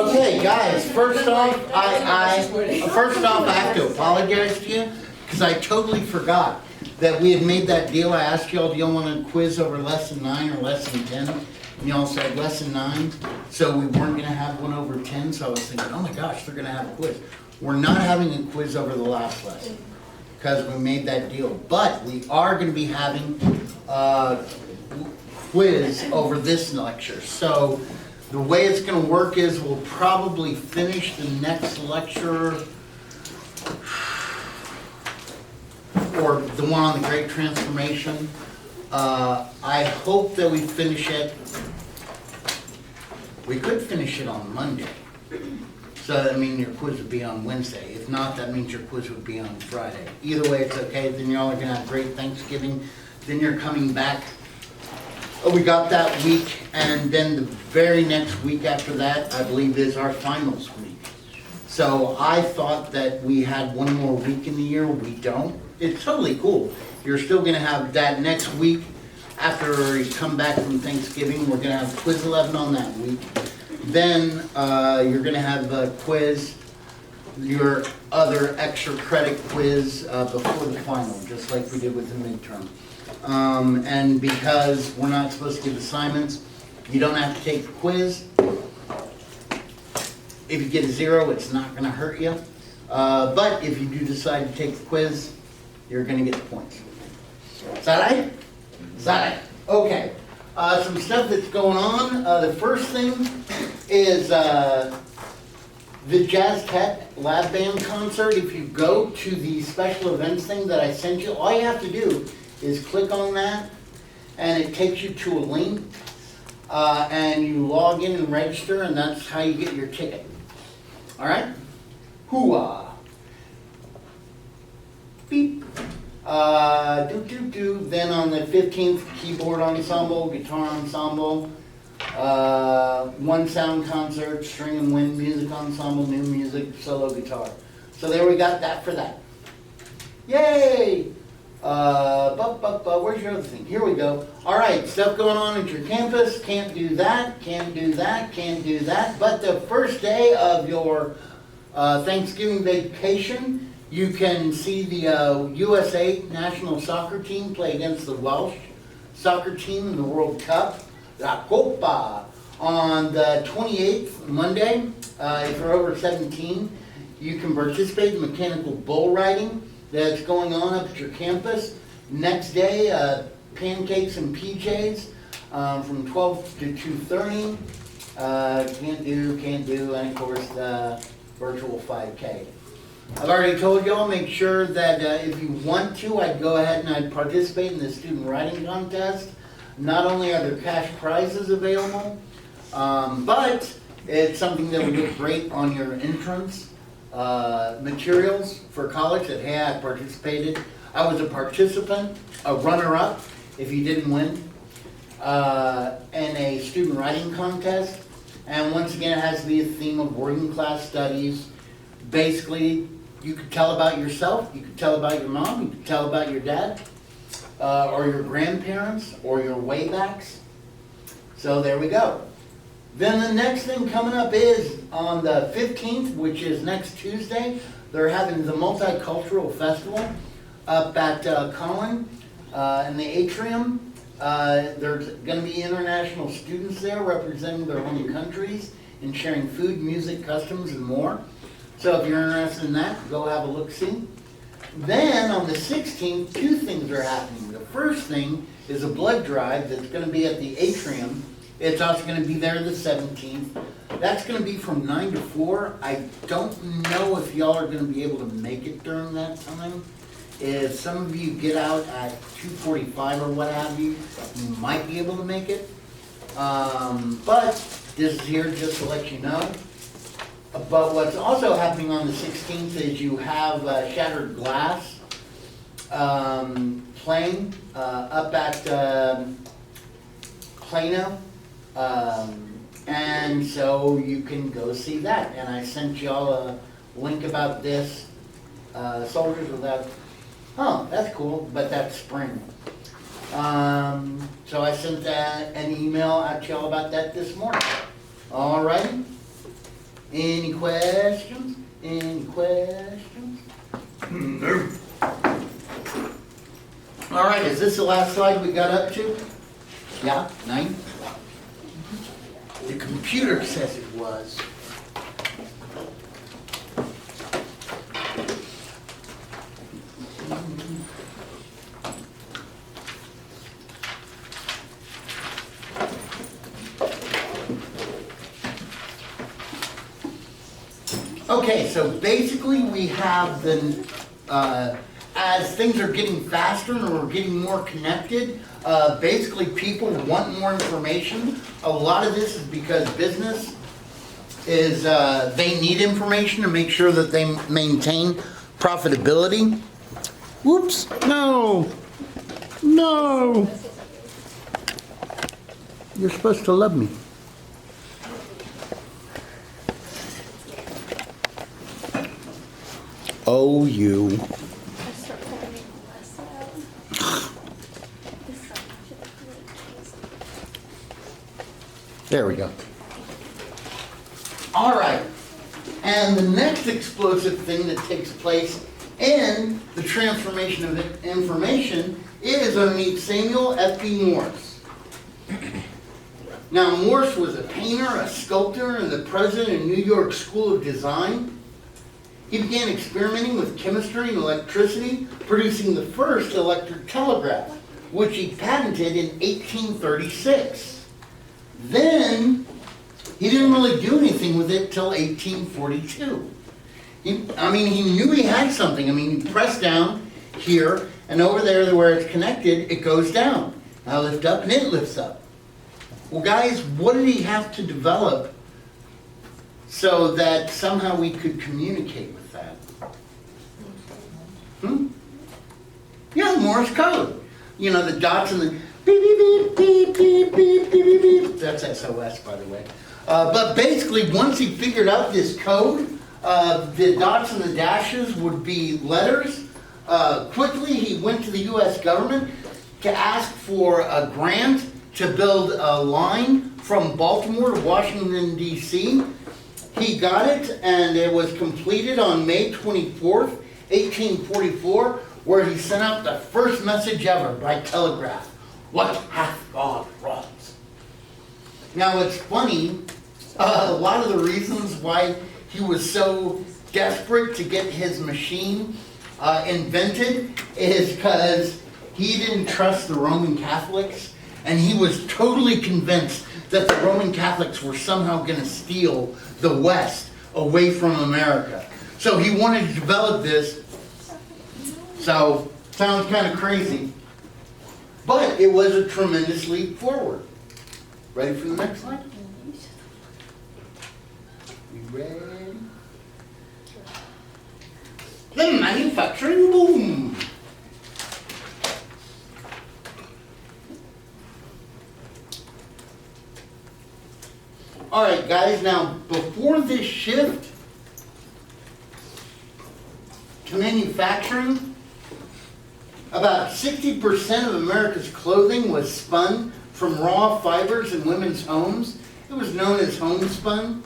Okay, guys, first off, I have to apologize to you, because I totally forgot that we had made that deal. I asked y'all, do y'all want to quiz over lesson 9 or lesson 10? And y'all said lesson 9, so we weren't gonna have one over 10, so I was thinking, oh my gosh, they're gonna have a quiz. We're not having a quiz over the last lesson, because we made that deal, but we are gonna be having a quiz over this lecture. So the way it's going to work is we'll probably finish the next lecture, or the one on the Great Transformation. I hope that we finish it. We could finish it on Monday. So that means your quiz would be on Wednesday. If not, that means your quiz would be on Friday. Either way, it's okay. Then you're all going to have great Thanksgiving. Then you're coming back. Oh, we got that week, and then the very next week after that, I believe, is our finals week. So I thought that we had one more week in the year. We don't. It's totally cool. You're still going to have that next week after you come back from Thanksgiving. We're going to have quiz 11 on that week. Then you're going to have a quiz, your other extra credit quiz before the final, just like we did with the midterm. And because we're not supposed to give assignments, you don't have to take the quiz. If you get a 0, it's not going to hurt you. But if you do decide to take the quiz, you're going to get the points. Is that right? Is that right? Okay. Some stuff that's going on. The first thing is the Jazz Tech Lab Band concert. If you go to the special events thing that I sent you, all you have to do is click on that, and it takes you to a link, and you log in and register, and that's how you get your ticket. All right? Hoo-ah. Beep. Then on the 15th, keyboard ensemble, guitar ensemble, one sound concert, string and wind music ensemble, new music, solo guitar. So there we got that for that. Yay! Where's your other thing? Here we go. All right, stuff going on at your campus. Can't do that, can't do that, can't do that. But the first day of your Thanksgiving vacation, you can see the USA national soccer team play against the Welsh soccer team in the World Cup, La Copa, on the 28th, Monday. If you're over 17, you can participate in mechanical bull riding that's going on up at your campus. Next day, pancakes and PJs from 12 to 2:30. Can't do, and of course the virtual 5K. I've already told y'all, make sure that if you want to, I'd go ahead and I'd participate in the student writing contest. Not only are there cash prizes available, but it's something that would look great on your entrance materials for college. That, hey, I participated. I was a participant, a runner-up, if you didn't win, in a student writing contest. And once again, it has to be a theme of working class studies. Basically, you could tell about yourself, you could tell about your mom, you could tell about your dad, or your grandparents, or your waybacks. So there we go. Then the next thing coming up is on the 15th, which is next Tuesday, they're having the Multicultural Festival up at Collin in the atrium. There's going to be international students there representing their home countries and sharing food, music, customs, and more. So if you're interested in that, go have a look-see. Then on the 16th, two things are happening. The first thing is a blood drive that's going to be at the atrium. It's also going to be there the 17th. That's going to be from 9 to 4. I don't know if y'all are going to be able to make it during that time. If some of you get out at 2:45 or what have you, you might be able to make it. But this is here just to let you know. But what's also happening on the 16th is you have Shattered Glass playing up at Plano. And so you can go see that. And I sent y'all a link about this. Soldiers Without... Oh, that's cool, but that's spring. So I sent an email out to y'all about that this morning. All right. Any questions? Any questions? No. All right, is this the last slide we got up to? Yeah, 9? The computer says it was. Okay, so basically we have the, as things are getting faster and we're getting more connected, basically people want more information. A lot of this is because business is, they need information to make sure that they maintain profitability. Whoops, no, no. You're supposed to love me. Oh, you. There we go. All right. And the next explosive thing that takes place in the transformation of information is our meet Samuel F.B. Morse. Now, Morse was a painter, a sculptor, and the president of New York School of Design. He began experimenting with chemistry and electricity, producing the first electric telegraph, which he patented in 1836. Then, he didn't really do anything with it till 1842. He knew he had something. You press down here, and over there where it's connected, it goes down. I lift up, and it lifts up. Well, guys, what did he have to develop so that somehow we could communicate with that? Yeah, Morse code. You know, the dots and the beep, beep, beep, beep, beep, beep, beep, beep. That's SOS, by the way. But basically, once he figured out this code, the dots and the dashes would be letters. Quickly, he went to the U.S. government to ask for a grant to build a line from Baltimore to Washington, D.C. He got it, and it was completed on May 24th, 1844, where he sent out the first message ever by telegraph. What hath God wrought? Now, it's funny, a lot of the reasons why he was so desperate to get his machine invented is because he didn't trust the Roman Catholics, and he was totally convinced that the Roman Catholics were somehow going to steal the West away from America. So he wanted to develop this. So, sounds kind of crazy. But it was a tremendous leap forward. Ready for the next slide? We ready? The manufacturing boom. All right, guys, now before this shift to manufacturing, about 60% of America's clothing was spun from raw fibers in women's homes. It was known as homespun.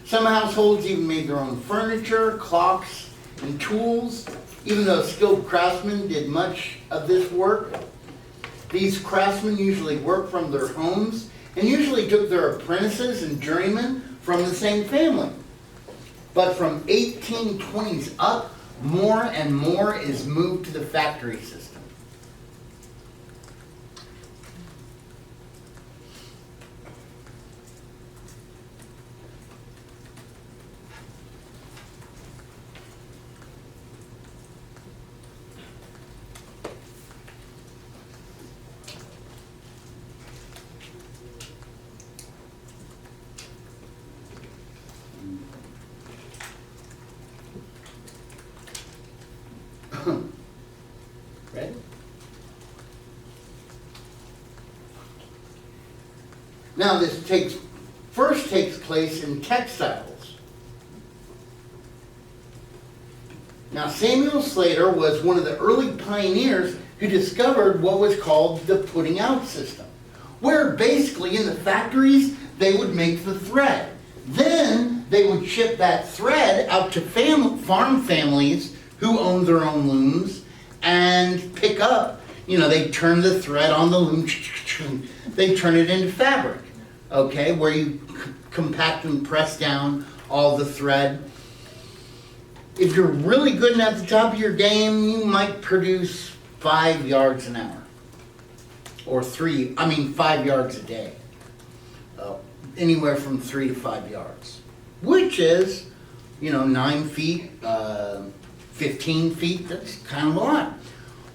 Some households even made their own furniture, clocks, and tools, even though skilled craftsmen did much of this work. These craftsmen usually worked from their homes and usually took their apprentices and journeymen from the same family. But from 1820s up, more and more is moved to the factory system. Ready? Now this first takes place in textiles. Now Samuel Slater was one of the early pioneers who discovered what was called the putting out system, where basically in the factories they would make the thread. Then they would ship that thread out to farm families who owned their own looms and pick up, they turn the thread on the loom, they turn it into fabric, okay, where you compact and press down all the thread. If you're really good and at the top of your game, you might produce 5 yards an hour. Or 5 yards a day. Anywhere from 3 to 5 yards. Which is, 9 feet, 15 feet, that's kind of a lot.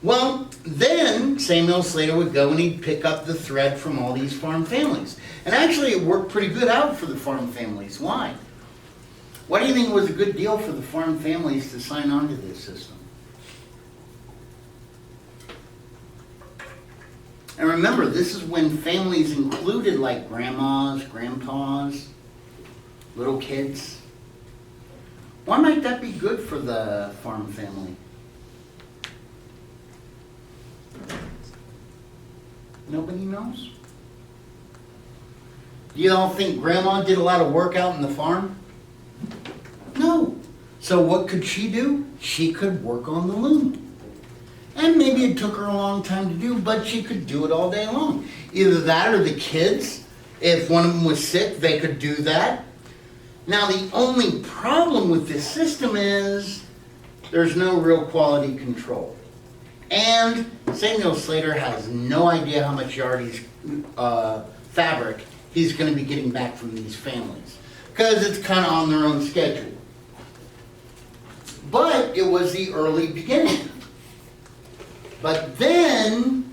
Well, then Samuel Slater would go and he'd pick up the thread from all these farm families. And actually it worked pretty good out for the farm families. Why? Why do you think it was a good deal for the farm families to sign on to this system? And remember, this is when families included like grandmas, grandpas, little kids. Why might that be good for the farm family? Nobody knows? Do you all think grandma did a lot of work out in the farm? No. So what could she do? She could work on the loom. And maybe it took her a long time to do, but she could do it all day long. Either that or the kids, if one of them was sick, they could do that. Now the only problem with this system is there's no real quality control. And Samuel Slater has no idea how much fabric he's going to be getting back from these families. Because it's kind of on their own schedule. But it was the early beginning. But then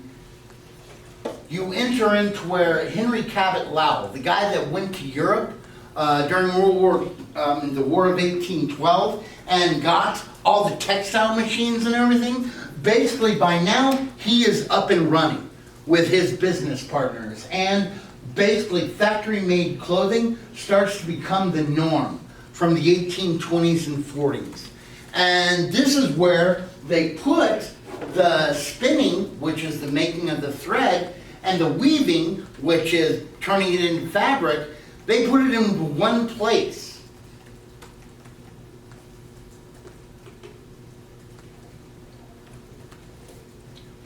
you enter into where Henry Cabot Lowell, the guy that went to Europe during the War of 1812 and got all the textile machines and everything, basically by now he is up and running with his business partners. And basically factory-made clothing starts to become the norm from the 1820s and 40s. And this is where they put the spinning, which is the making of the thread, and the weaving, which is turning it into fabric, they put it in one place.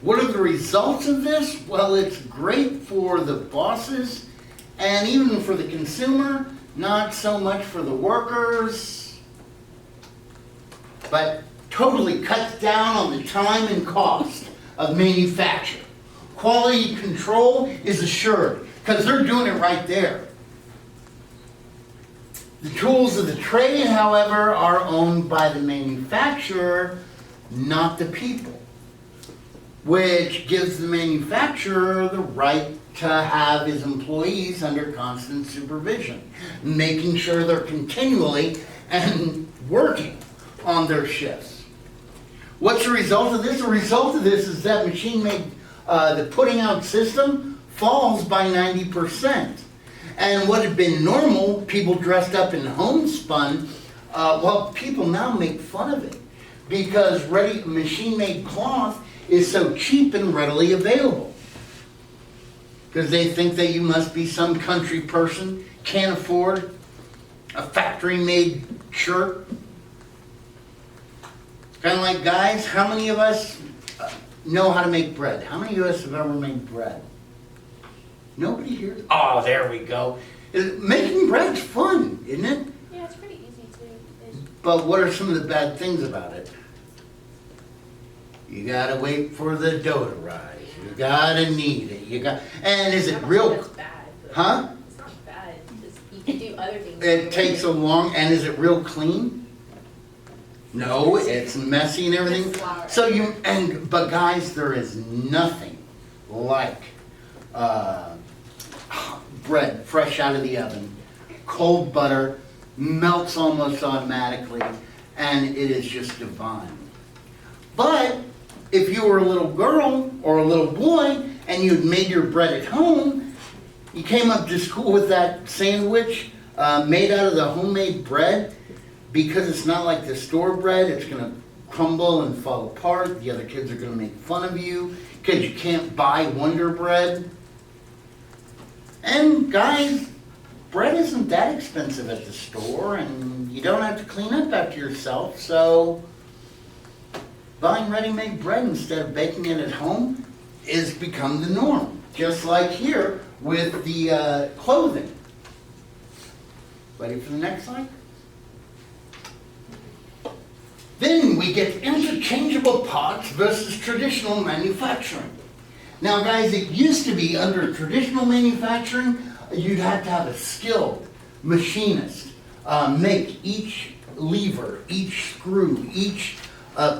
What are the results of this? Well, it's great for the bosses and even for the consumer, not so much for the workers, but totally cuts down on the time and cost of manufacture. Quality control is assured because they're doing it right there. The tools of the trade, however, are owned by the manufacturer, not the people, which gives the manufacturer the right to have his employees under constant supervision, making sure they're continually and working on their shifts. What's the result of this? The result of this is that machine-made, the putting out system falls by 90%. And what had been normal, people dressed up in homespun, people now make fun of it because machine-made cloth is so cheap and readily available. Because they think that you must be some country person, can't afford a factory-made shirt. Kind of like, guys, how many of us know how to make bread? How many of us have ever made bread? Nobody here? Oh, there we go. Making bread's fun, isn't it? Yeah, it's pretty easy too. But what are some of the bad things about it? You gotta wait for the dough to rise. You gotta knead it. And is it real? It's bad. Huh? It's not bad. You can do other things. It takes a long, and is it real clean? No, it's messy and everything. So but guys, there is nothing like bread fresh out of the oven, cold butter, melts almost automatically, and it is just divine. But if you were a little girl or a little boy and you'd made your bread at home, you came up to school with that sandwich made out of the homemade bread, because it's not like the store bread, it's going to crumble and fall apart. The other kids are going to make fun of you because you can't buy Wonder Bread. And guys, bread isn't that expensive at the store, and you don't have to clean up after yourself, so buying ready-made bread instead of baking it at home has become the norm. Just like here with the clothing. Ready for the next slide? Then we get interchangeable pots versus traditional manufacturing. Now guys, it used to be under traditional manufacturing, you'd have to have a skilled machinist make each lever, each screw, each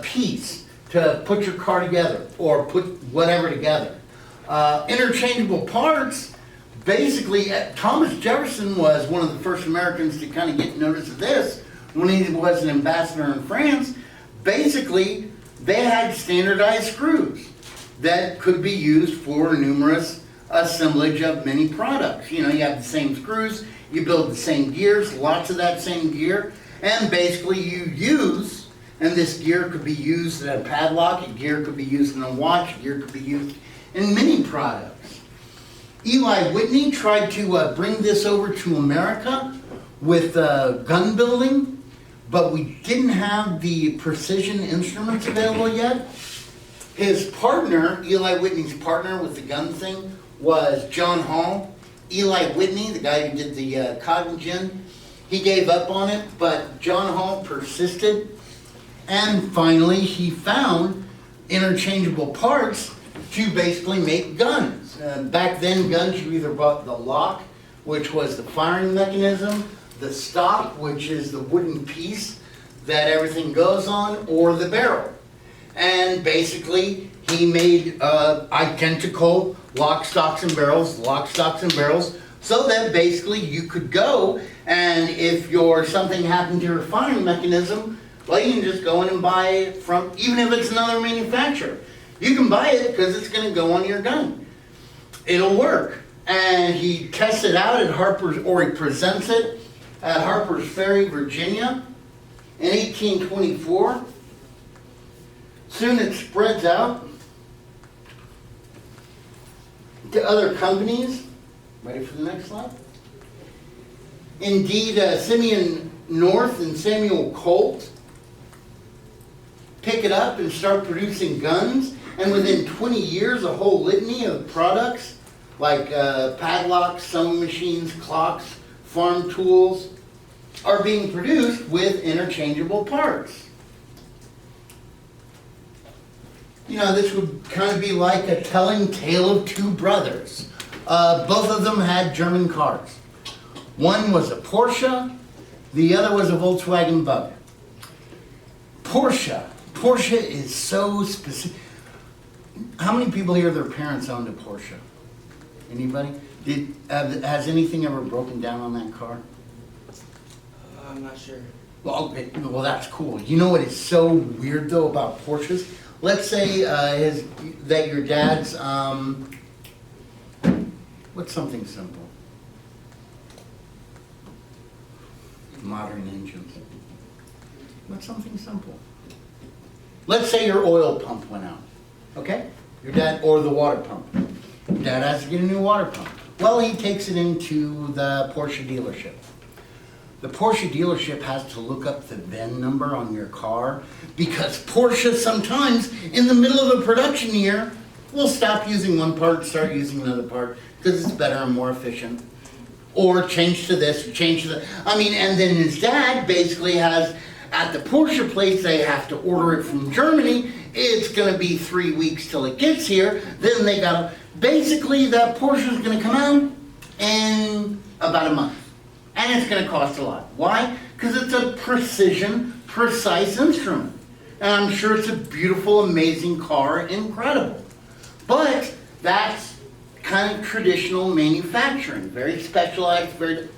piece to put your car together or put whatever together. Interchangeable parts, basically, Thomas Jefferson was one of the first Americans to kind of get notice of this when he was an ambassador in France. Basically, they had standardized screws that could be used for numerous assemblage of many products. You know, you have the same screws, you build the same gears, lots of that same gear, and basically you use, and this gear could be used in a padlock, a gear could be used in a watch, a gear could be used in many products. Eli Whitney tried to bring this over to America with gun building, but we didn't have the precision instruments available yet. His partner, Eli Whitney's partner with the gun thing, was John Hall. Eli Whitney, the guy who did the cotton gin, he gave up on it, but John Hall persisted. And finally, he found interchangeable parts to basically make guns. Back then, guns, you either bought the lock, which was the firing mechanism, the stock, which is the wooden piece that everything goes on, or the barrel. And basically, he made identical lock, stocks, and barrels, so that basically you could go, and if something happened to your firing mechanism, well, you can just go in and buy it from, even if it's another manufacturer. You can buy it because it's going to go on your gun. It'll work. And he tests it out at Harper's, or he presents it at Harper's Ferry, Virginia in 1824. Soon it spreads out to other companies. Ready for the next slide? Indeed, Simeon North and Samuel Colt pick it up and start producing guns, and within 20 years a whole litany of products like padlocks, sewing machines, clocks, farm tools are being produced with interchangeable parts. You know, this would kind of be like a telling tale of two brothers. Both of them had German cars. One was a Porsche, the other was a Volkswagen Bug. Porsche is so specific. How many people here, their parents owned a Porsche? Anybody? Has anything ever broken down on that car? I'm not sure. Well, well, that's cool. You know what is so weird though about Porsches? Let's say that your dad's, what's something simple? Modern engines. What's something simple? Let's say your oil pump went out, okay? Your dad, or the water pump. Your dad has to get a new water pump. Well, he takes it into the Porsche dealership. The Porsche dealership has to look up the VIN number on your car because Porsche sometimes, in the middle of a production year, will stop using one part and start using another part because it's better and more efficient. Or change to this, or change to that. I mean, and then his dad basically has, at the Porsche place, they have to order it from Germany. It's going to be 3 weeks till it gets here. Then they got to, basically that Porsche is going to come out in about a month. And it's going to cost a lot. Why? Because it's a precision, precise instrument. And I'm sure it's a beautiful, amazing car, incredible. But that's kind of traditional manufacturing, very specialized, very...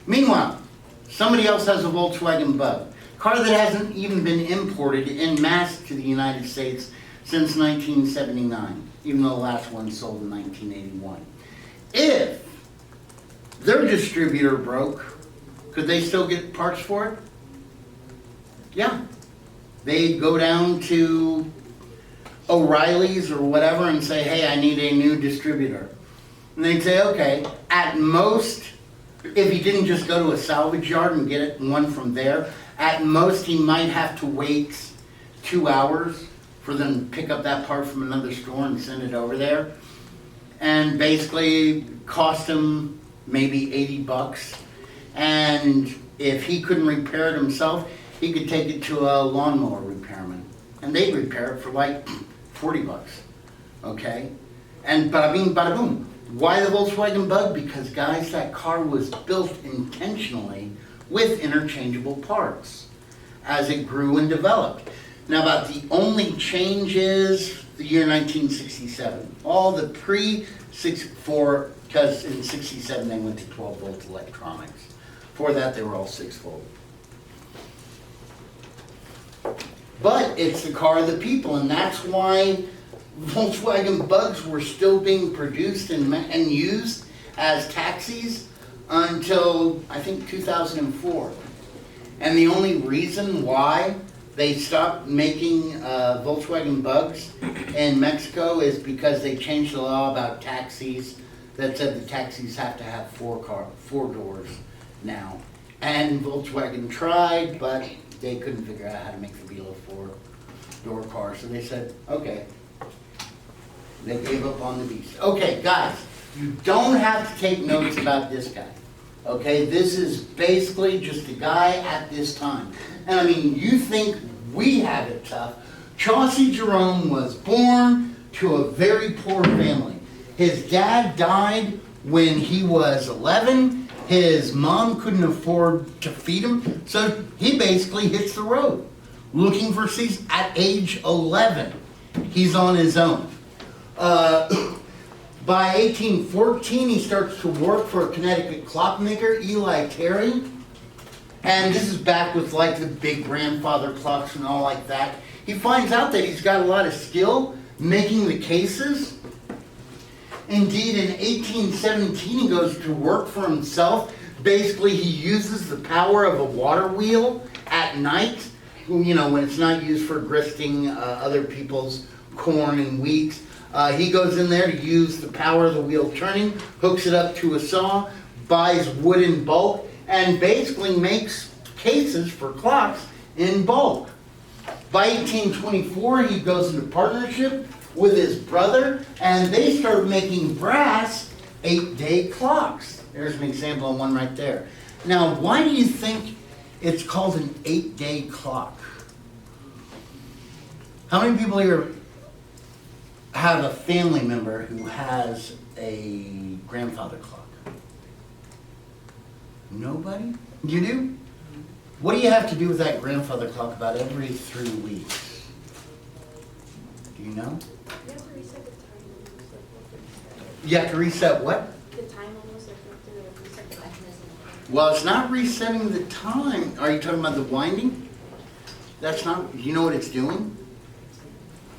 Meanwhile, somebody else has a Volkswagen Bug, car that hasn't even been imported en masse to the United States since 1979, even though the last one sold in 1981. If their distributor broke, could they still get parts for it? Yeah. They'd go down to O'Reilly's or whatever and say, hey, I need a new distributor. And they'd say, okay, at most, if he didn't just go to a salvage yard and get it one from there, at most he might have to wait 2 hours for them to pick up that part from another store and send it over there. And basically cost him maybe $80. And if he couldn't repair it himself, he could take it to a lawnmower repairman. And they'd repair it for like $40. Okay? And bada bing, bada boom. Why the Volkswagen Bug? Because guys, that car was built intentionally with interchangeable parts as it grew and developed. Now about the only change is the year 1967. All the pre-64, because in 67 they went to 12 volt electronics. For that they were all 6 volt. But it's the car of the people, and that's why Volkswagen Bugs were still being produced and used as taxis until, I think, 2004. And the only reason why they stopped making Volkswagen Bugs in Mexico is because they changed the law about taxis that said the taxis have to have four doors now. And Volkswagen tried, but they couldn't figure out how to make the wheel a four-door car. So they said, okay. They gave up on the beast. Okay, guys, you don't have to take notes about this guy. Okay, this is basically just a guy at this time. And I mean, you think we have it tough. Chauncey Jerome was born to a very poor family. His dad died when he was 11. His mom couldn't afford to feed him, so he basically hits the road looking for seeds at age 11. He's on his own. By 1814, he starts to work for a Connecticut clockmaker, Eli Terry. And this is back with like the big grandfather clocks and all like that. He finds out that he's got a lot of skill making the cases. Indeed, in 1817, he goes to work for himself. Basically, he uses the power of a water wheel at night, you know, when it's not used for gristing other people's corn and wheat. He goes in there to use the power of the wheel turning, hooks it up to a saw, buys wood in bulk, and basically makes cases for clocks in bulk. By 1824, he goes into partnership with his brother, and they start making brass 8-day clocks. There's an example of one right there. Now, why do you think it's called an 8-day clock? How many people here have a family member who has a grandfather clock? Nobody? You do? What do you have to do with that grandfather clock about every 3 weeks? Do you know? You have to reset the time almost like what You have to reset what? the time almost like what the reset the mechanism. Well, it's not resetting the time. Are you talking about the winding? That's not, you know what it's doing?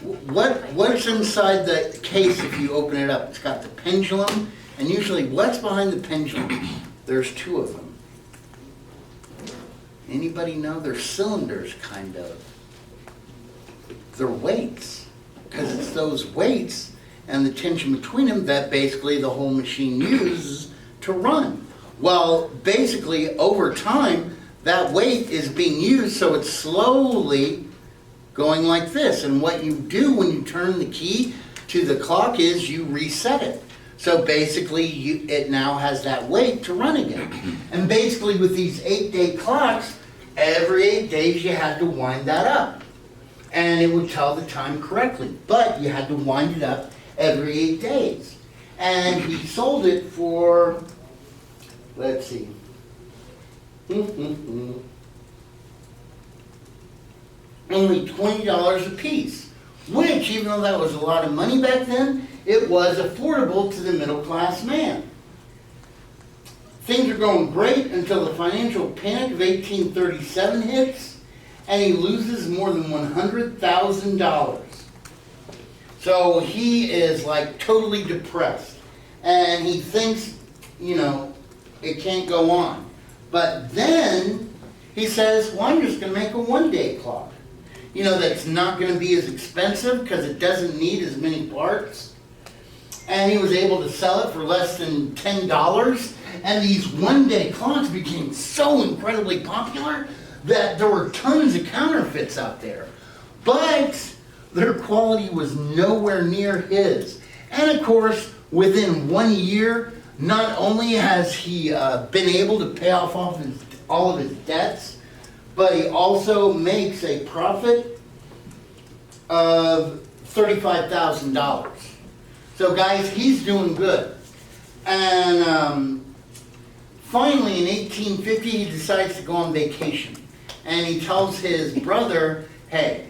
What's inside the case if you open it up? It's got the pendulum, and usually what's behind the pendulum? There's 2 of them. Anybody know? They're cylinders, kind of. They're weights, because it's those weights and the tension between them that basically the whole machine uses to run. Well, basically, over time, that weight is being used, so it's slowly going like this. And what you do when you turn the key to the clock is you reset it. So basically, it now has that weight to run again. And basically, with these 8-day clocks, every 8 days you had to wind that up. And it would tell the time correctly. But you had to wind it up every 8 days. And he sold it for, let's see, only $20 a piece. Which, even though that was a lot of money back then, it was affordable to the middle class man. Things are going great until the financial panic of 1837 hits, and he loses more than $100,000. So he is like totally depressed, and he thinks, you know, it can't go on. But then he says, well, I'm just going to make a 1-day clock. You know, that's not going to be as expensive because it doesn't need as many parts. And he was able to sell it for less than $10, And these one-day clocks became so incredibly popular that there were tons of counterfeits out there. But their quality was nowhere near his. And of course, within 1 year, not only has he been able to pay off all of his debts, but he also makes a profit of $35,000. So guys, he's doing good. And finally, in 1850, he decides to go on vacation. And he tells his brother, hey,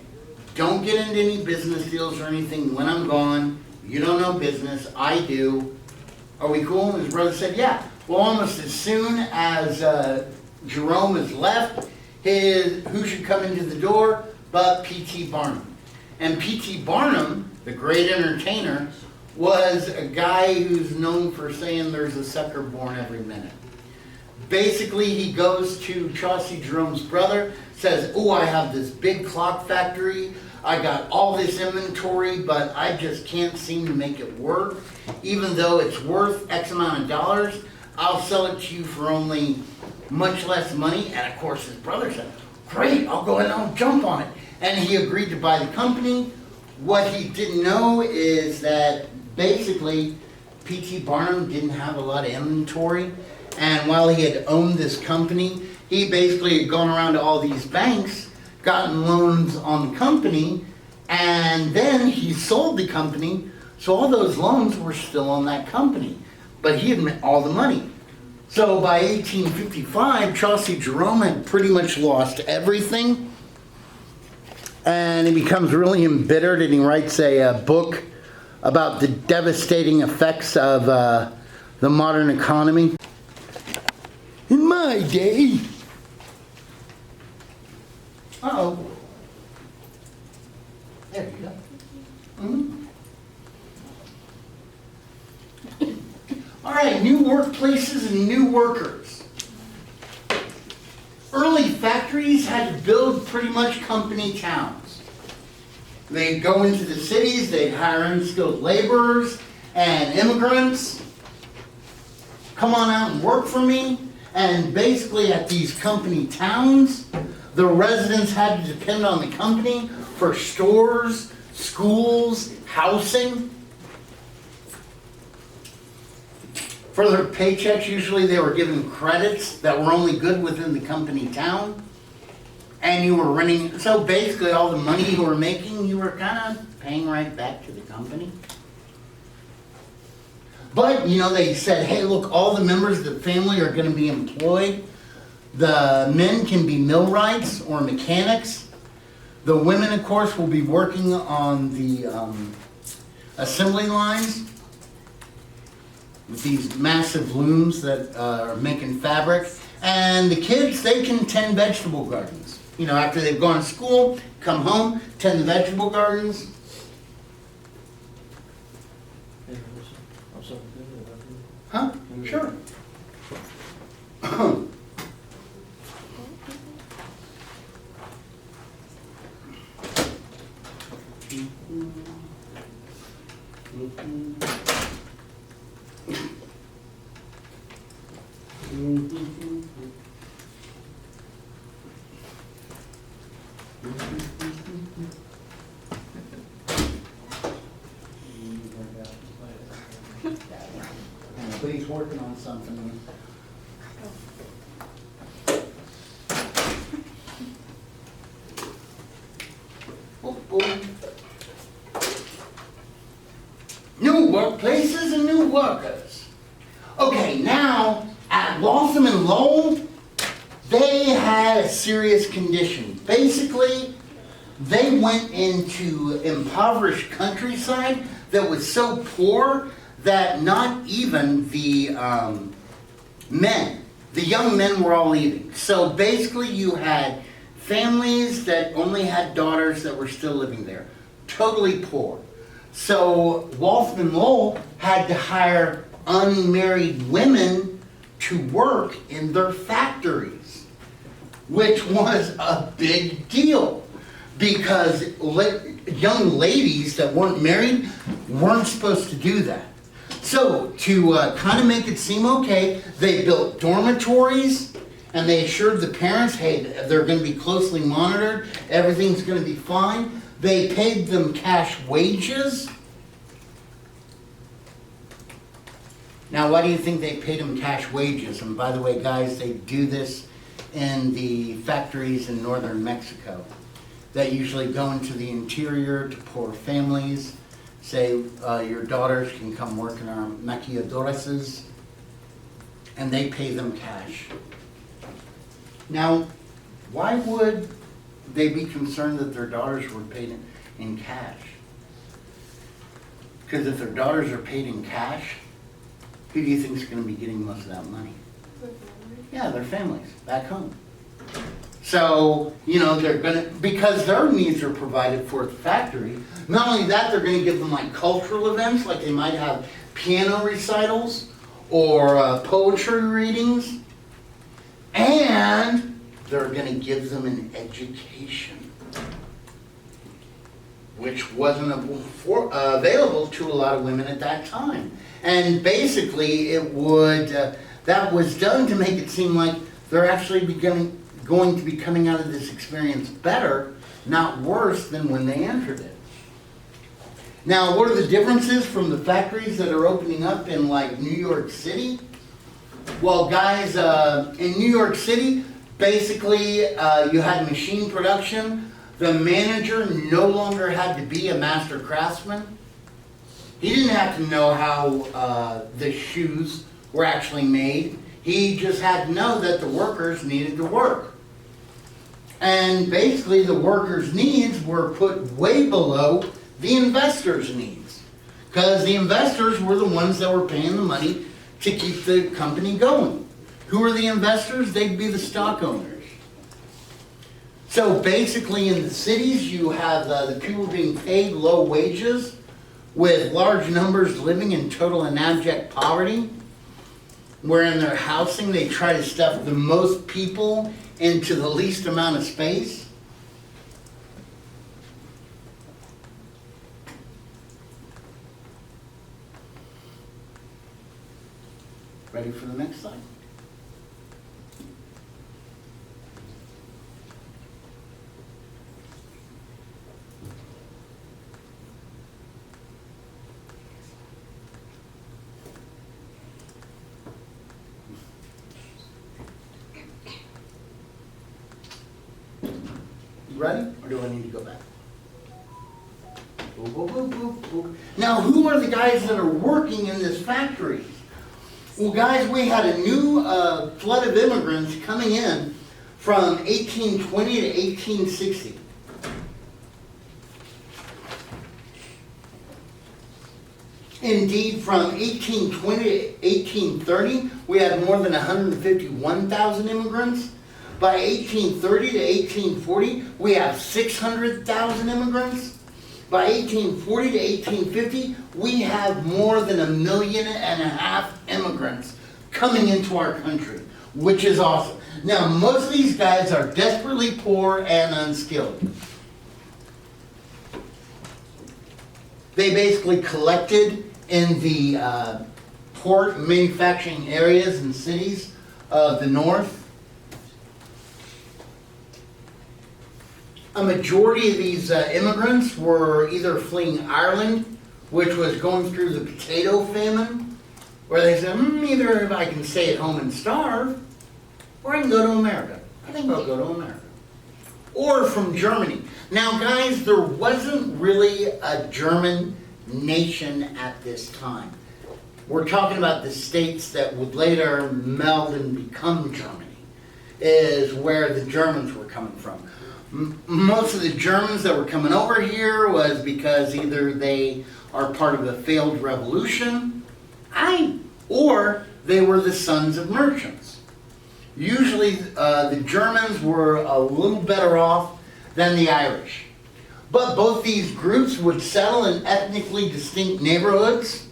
don't get into any business deals or anything when I'm gone. You don't know business, I do. Are we cool? And his brother said, yeah. Well, almost as soon as Jerome has left, who should come into the door but P.T. Barnum. And P.T. Barnum, the great entertainer, was a guy who's known for saying there's a sucker born every minute. Basically, he goes to Chauncey Jerome's brother, says, oh, I have this big clock factory. I got all this inventory, but I just can't seem to make it work. Even though it's worth X amount of dollars, I'll sell it to you for only much less money. And of course, his brother said, great, I'll go ahead and I'll jump on it. And he agreed to buy the company. What he didn't know is that basically P.T. Barnum didn't have a lot of inventory. And while he had owned this company, he basically had gone around to all these banks, gotten loans on the company, and then he sold the company, so all those loans were still on that company. But he had made all the money. So by 1855, Chauncey Jerome had pretty much lost everything, and he becomes really embittered, and he writes a book about the devastating effects of the modern economy. In my day, uh-oh, there you go. All right, new workplaces and new workers. Early factories had to build pretty much company towns. They'd go into the cities, they'd hire unskilled laborers and immigrants. Come on out and work for me. And basically at these company towns, the residents had to depend on the company for stores, schools, housing. For their paychecks, usually they were given credits that were only good within the company town. And you were renting, so basically all the money you were making, you were kind of paying right back to the company. But, you know, they said, hey, look, all the members of the family are going to be employed. The men can be millwrights or mechanics. The women, of course, will be working on the assembly lines with these massive looms that are making fabric. And the kids, they can tend vegetable gardens. You know, after they've gone to school, come home, tend the vegetable gardens. Huh? Sure. But he's working on something. New workplaces and new workers. Okay, now at Waltham and Lowell, they had a serious condition. Basically, they went into impoverished countryside that was so poor that not even the men, the young men were all leaving. So basically you had families that only had daughters that were still living there. Totally poor. So Waltham and Lowell had to hire unmarried women to work in their factories, which was a big deal because young ladies that weren't married weren't supposed to do that. So, to kind of make it seem okay, they built dormitories and they assured the parents, hey, they're going to be closely monitored, everything's going to be fine. They paid them cash wages. Now, why do you think they paid them cash wages? And by the way, guys, they do this in the factories in northern Mexico that usually go into the interior to poor families. Say your daughters can come work in our maquiladoras, and they pay them cash. Now, why would they be concerned that their daughters were paid in cash? Because if their daughters are paid in cash, who do you think is going to be getting most of that money? Yeah, their families back home. So, you know, they're going to, because their needs are provided for at the factory, not only that, they're going to give them like cultural events, like they might have piano recitals or poetry readings, and they're going to give them an education, which wasn't available to a lot of women at that time. And basically, it would that was done to make it seem like they're actually going to be coming out of this experience better, not worse than when they entered it. Now, what are the differences from the factories that are opening up in like New York City? Well, guys, in New York City, basically you had machine production. The manager no longer had to be a master craftsman. He didn't have to know how the shoes were actually made. He just had to know that the workers needed to work. And basically the workers' needs were put way below the investors' needs. Because the investors were the ones that were paying the money to keep the company going. Who are the investors? They'd be the stock owners. So basically in the cities you have the people being paid low wages with large numbers living in total and abject poverty, where in their housing they try to stuff the most people into the least amount of space. Ready for the next slide? Ready? Or do I need to go back? Boop, boop, boop, boop, boop. Now, who are the guys that are working in this factory? Well, guys, we had a new flood of immigrants coming in from 1820 to 1860. Indeed, from 1820 to 1830, we had more than 151,000 immigrants. By 1830 to 1840, we have 600,000 immigrants. By 1840 to 1850, we have more than 1.5 million immigrants coming into our country, which is awesome. Now, most of these guys are desperately poor and unskilled. They basically collected in the port manufacturing areas and cities of the north. A majority of these immigrants were either fleeing Ireland, which was going through the potato famine, where they said, either if I can stay at home and starve, or I can go to America. I think I'll go to America. Or from Germany. Now, guys, there wasn't really a German nation at this time. We're talking about the states that would later meld and become Germany, is where the Germans were coming from. Most of the Germans that were coming over here was because either they are part of a failed revolution, or they were the sons of merchants. Usually the Germans were a little better off than the Irish. But both these groups would settle in ethnically distinct neighborhoods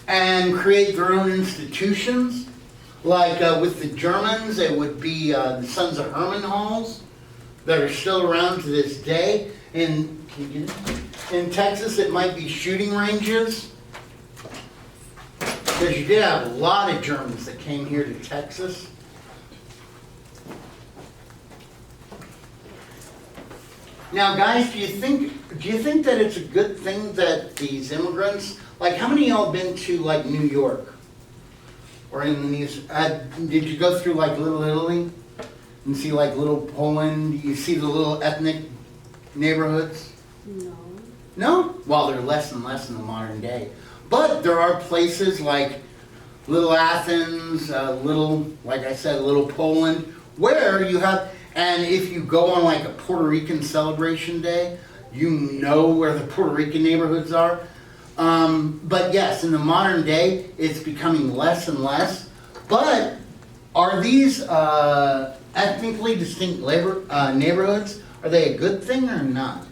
and create their own institutions. Like with the Germans, it would be the Sons of Hermann halls that are still around to this day. In Texas, it might be shooting ranges. because you did have a lot of Germans that came here to Texas. Now, guys, do you think that it's a good thing that these immigrants, like, how many of y'all been to like New York or in the news? Did you go through like Little Italy and see like Little Poland? You see the little ethnic neighborhoods? No. No? Well, they're less and less in the modern day. But there are places like Little Athens, little, like I said, Little Poland, where you have, and if you go on like a Puerto Rican celebration day, you know where the Puerto Rican neighborhoods are. But yes, in the modern day, it's becoming less and less. But are these ethnically distinct neighborhoods, are they a good thing or not?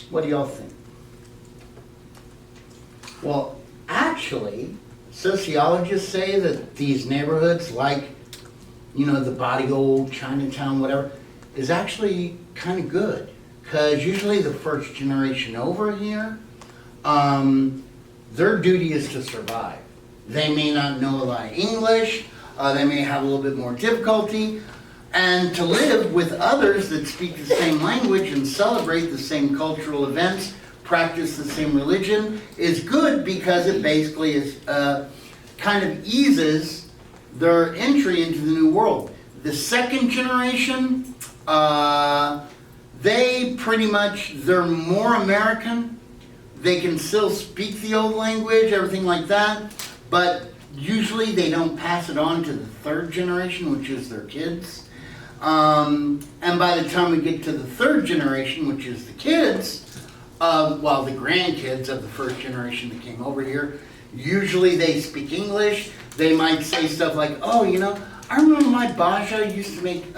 What do y'all think? Well, actually, sociologists say that these neighborhoods, like, you know, the Body Old, Chinatown, whatever, is actually kind of good. Because usually the first generation over here, their duty is to survive. They may not know a lot of English, they may have a little bit more difficulty, and to live with others that speak the same language and celebrate the same cultural events, practice the same religion, is good because it basically is kind of eases their entry into the new world. The second generation, they pretty much, they're more American. They can still speak the old language, everything like that, but usually they don't pass it on to the third generation, which is their kids. And by the time we get to the third generation, which is the kids, well, the grandkids of the first generation that came over here, usually they speak English. They might say stuff like, oh, you know, I remember my Baja used to make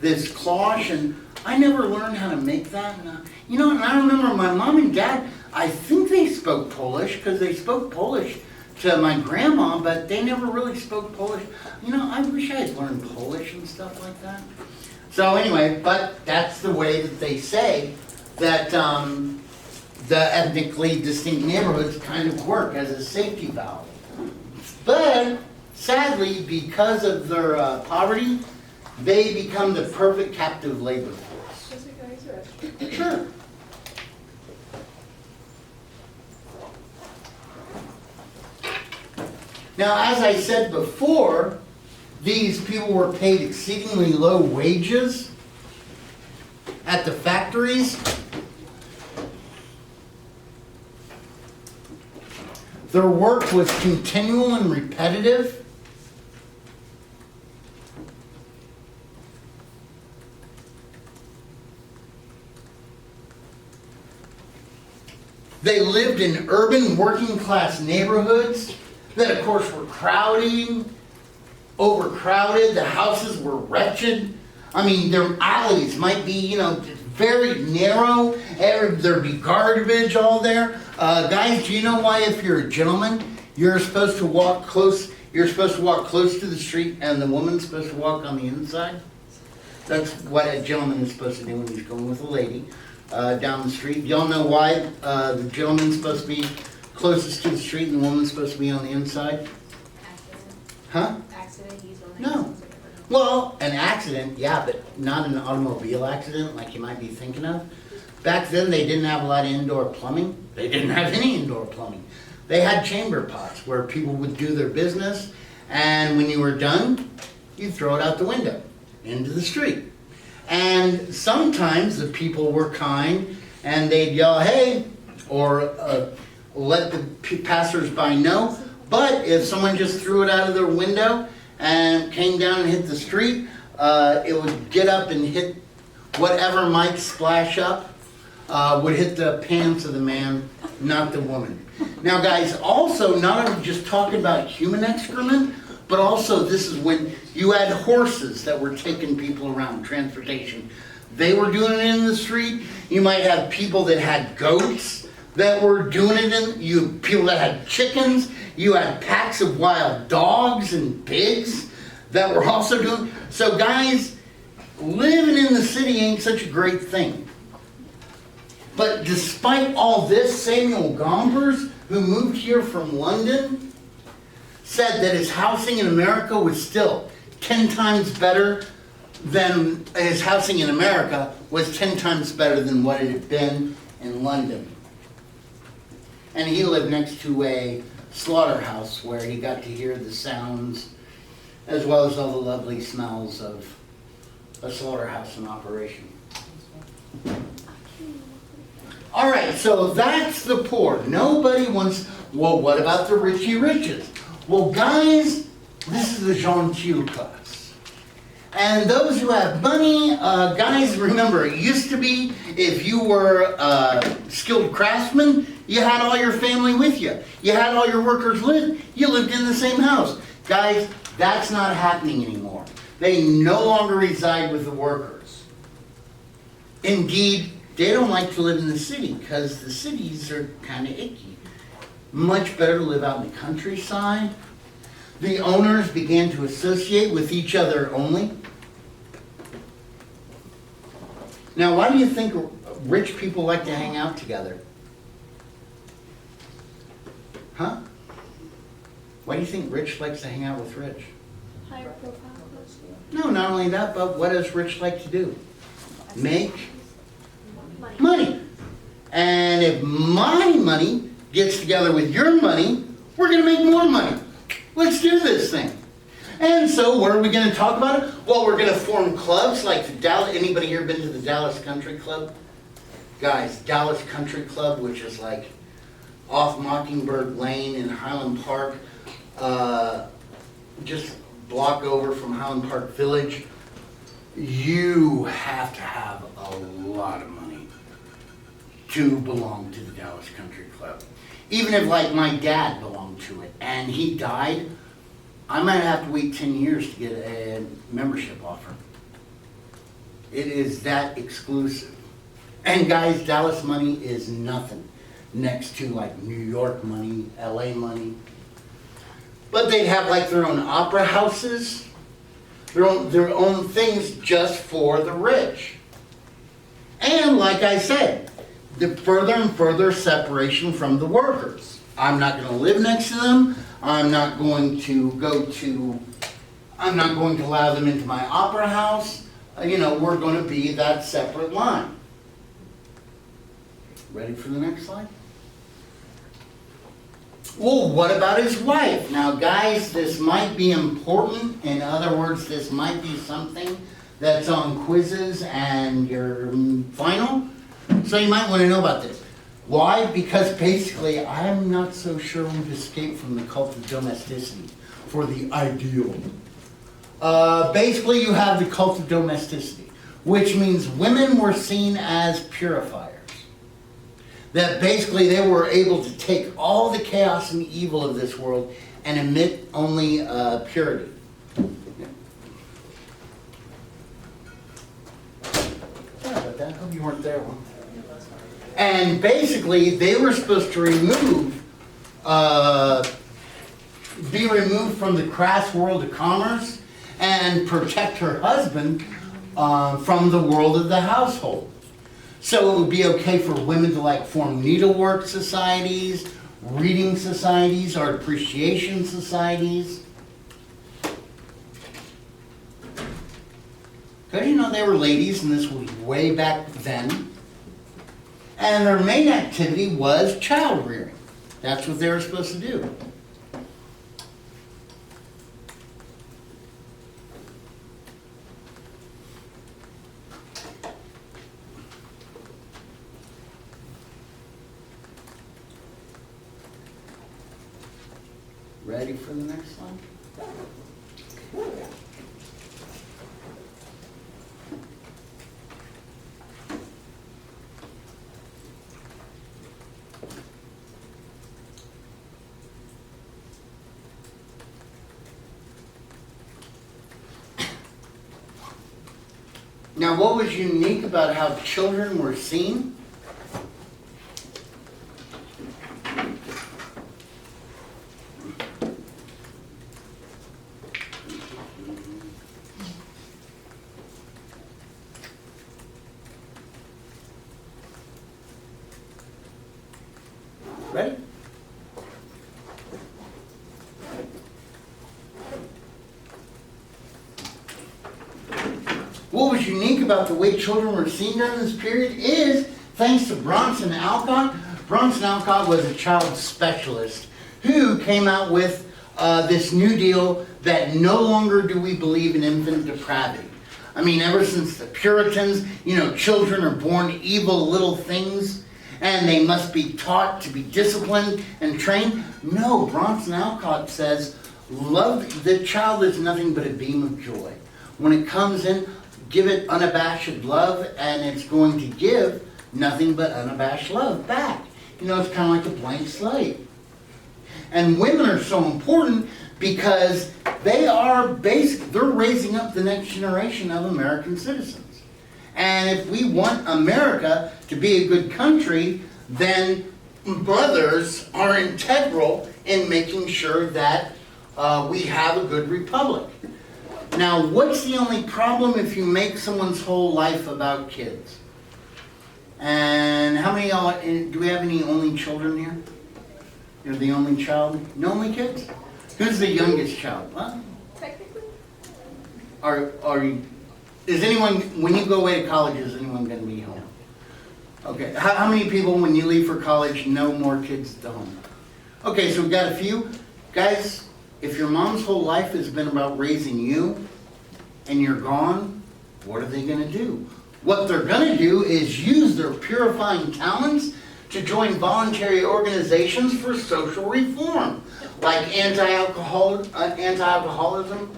this cloche, and I never learned how to make that. And, you know, and I remember my mom and dad, I think they spoke Polish, because they spoke Polish to my grandma, but they never really spoke Polish. You know, I wish I had learned Polish and stuff like that. So anyway, but that's the way that they say that the ethnically distinct neighborhoods kind of work as a safety valve. But sadly, because of their poverty, they become the perfect captive labor force. Does it guys or Sure. Now, as I said before, these people were paid exceedingly low wages at the factories. Their work was continual and repetitive. They lived in urban working class neighborhoods that of course were overcrowded, the houses were wretched. I mean, their alleys might be, you know, very narrow, there'd be garbage all there. Guys, do you know why if you're a gentleman, you're supposed to walk close to the street and the woman's supposed to walk on the inside? That's what a gentleman is supposed to do when he's going with a lady down the street. Y'all know why the gentleman's supposed to be closest to the street and the woman's supposed to be on the inside? Accident. Huh? Accident, he's one No. that Well, an accident, yeah, but not an automobile accident like you might be thinking of. Back then, they didn't have a lot of indoor plumbing. They didn't have any indoor plumbing. They had chamber pots where people would do their business, and when you were done, you'd throw it out the window into the street. And sometimes the people were kind, and they'd yell, hey, or let the passers-by know. But if someone just threw it out of their window and came down and hit the street, it would get up and hit whatever might splash up, would hit the pants of the man, not the woman. Now guys, also not only just talking about human excrement, but also this is when you had horses that were taking people around, transportation. They were doing it in the street. You might have people that had goats that were doing it people that had chickens. You had packs of wild dogs and pigs that were also doing. So guys, living in the city ain't such a great thing. But despite all this, Samuel Gompers, who moved here from London, said that his housing in America was still 10 times better than his housing in America was 10 times better than what it had been in London. And he lived next to a slaughterhouse where he got to hear the sounds as well as all the lovely smells of a slaughterhouse in operation. All right, so that's the poor. Nobody wants, well, what about the richy riches? Well, guys, this is the genteel class. And those who have money, guys, remember, it used to be if you were a skilled craftsman, you had all your family with you. You had all your workers you lived in the same house. Guys, that's not happening anymore. They no longer reside with the workers. Indeed, they don't like to live in the city because the cities are kind of icky. Much better to live out in the countryside. The owners began to associate with each other only. Now, why do you think rich people like to hang out together? Huh? Why do you think rich likes to hang out with rich? Higher profile. No, not only that, but what does rich like to do? Make Money. money. And if my money gets together with your money, we're going to make more money. Let's do this thing. And so what are we going to talk about it? Well, we're going to form clubs like the Dallas. Anybody here been to the Dallas Country Club? Guys, Dallas Country Club, which is like off Mockingbird Lane in Highland Park, just a block over from Highland Park Village. You have to have a lot of money to belong to the Dallas Country Club. Even if, like, my dad belonged to it and he died, I might have to wait 10 years to get a membership offer. It is that exclusive. And guys, Dallas money is nothing next to like New York money, LA money. But they have like their own opera houses, their own things just for the rich. And like I said, the further and further separation from the workers. I'm not going to live next to them. I'm not going to allow them into my opera house. We're going to be that separate line. Ready for the next slide? Well, what about his wife? Now, guys, this might be important. In other words, this might be something that's on quizzes and your final. So you might want to know about this. Why? Because basically, I'm not so sure we've escaped from the cult of domesticity for the ideal. Basically, you have the cult of domesticity, which means women were seen as purifiers. That basically they were able to take all the chaos and evil of this world and emit only purity. Sorry about that. Hope you weren't there one. And basically they were supposed to be removed from the crass world of commerce and protect her husband from the world of the household. So it would be okay for women to like form needlework societies, reading societies, art appreciation societies. Because they were ladies and this was way back then. And their main activity was child rearing. That's what they were supposed to do. Ready for the next slide? Now, what was unique about how children were seen? Ready? What was unique about the way children were seen during this period is, thanks to Bronson Alcott. Bronson Alcott was a child specialist who came out with this new deal that no longer do we believe in infant depravity. I mean, ever since the Puritans, children are born evil little things and they must be taught to be disciplined and trained. No, Bronson Alcott says, love, the child is nothing but a beam of joy. When it comes in, give it unabashed love, and it's going to give nothing but unabashed love back. It's kind of like a blank slate. And women are so important because they're raising up the next generation of American citizens. And if we want America to be a good country, then mothers are integral in making sure that we have a good republic. Now, what's the only problem if you make someone's whole life about kids? And how many of y'all, do we have any only children here? You're the only child? No only kids? Who's the youngest child? Huh? Technically. Is anyone, when you go away to college, is anyone going to be home? Okay, how many people when you leave for college, no more kids at home? Okay, so we've got a few. Guys, if your mom's whole life has been about raising you and you're gone, what are they going to do? What they're going to do is use their purifying talents to join voluntary organizations for social reform, like anti-alcoholism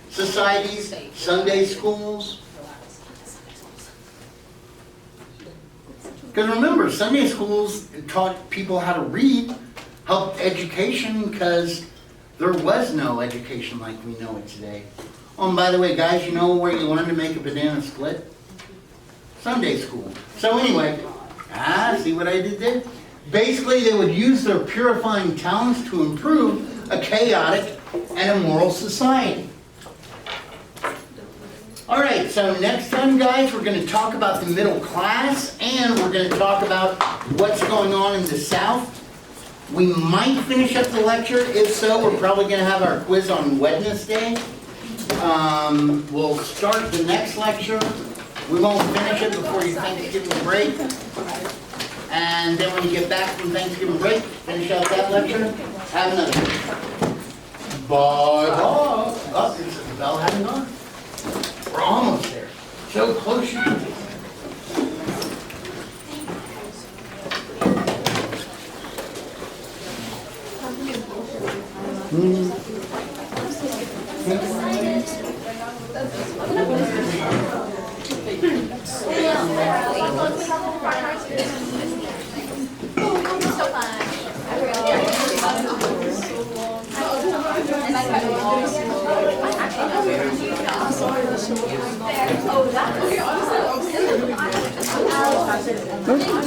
societies, Sunday schools. Because remember, Sunday schools taught people how to read, helped education, because there was no education like we know it today. Oh, and by the way, guys, you know where you learn to make a banana split? Sunday school. So anyway, see what I did there? Basically, they would use their purifying talents to improve a chaotic and immoral society. All right, so next time, guys, we're going to talk about the middle class, and we're going to talk about what's going on in the South. We might finish up the lecture. If so, we're probably going to have our quiz on Wednesday. We'll start the next lecture. We won't finish it before your Thanksgiving break. And then when you get back from Thanksgiving break, finish out that lecture. Have another. Bye. Oh, it's the bell having gone. We're almost there. So close you can be. Oh, that's